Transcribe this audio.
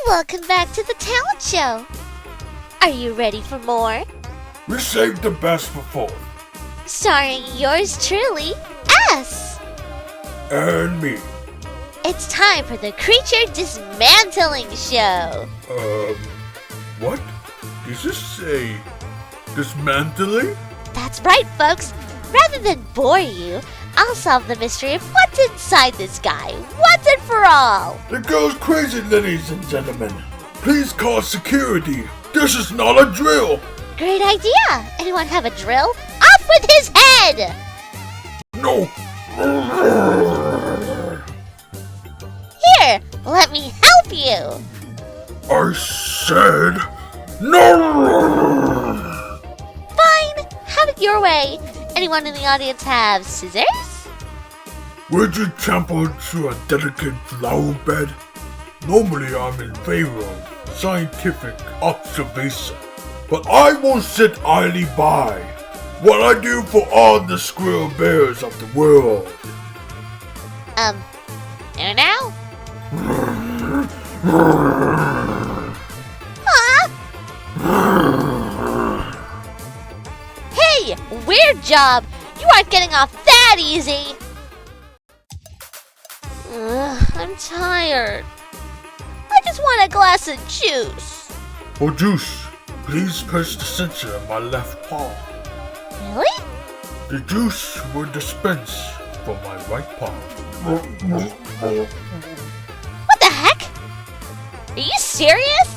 Welcome back to the talent show. Are you ready for more? We saved the best for fourth. Starring yours truly, S. And me. It's time for the Creature Dismantling Show. What? Did you say dismantling? That's right, folks. Rather than bore you, I'll solve the mystery of what's inside this guy, once and for all. It goes crazy, ladies and gentlemen. Please call security. This is not a drill. Great idea. Anyone have a drill? Off with his head! No. Here, let me help you. I said no. Fine, have it your way. Anyone in the audience have scissors? Would you trample through a delicate flower bed? Normally I'm in favor of scientific observation, but I won't sit idly by what I do for all the squirrel bears of the world. No now? Huh? Hey, weird job! You aren't getting off that easy! I'm tired. I just want a glass of juice. For juice, please press the sensor in my left paw. Really? The juice will dispense from my right paw. What the heck? Are you serious?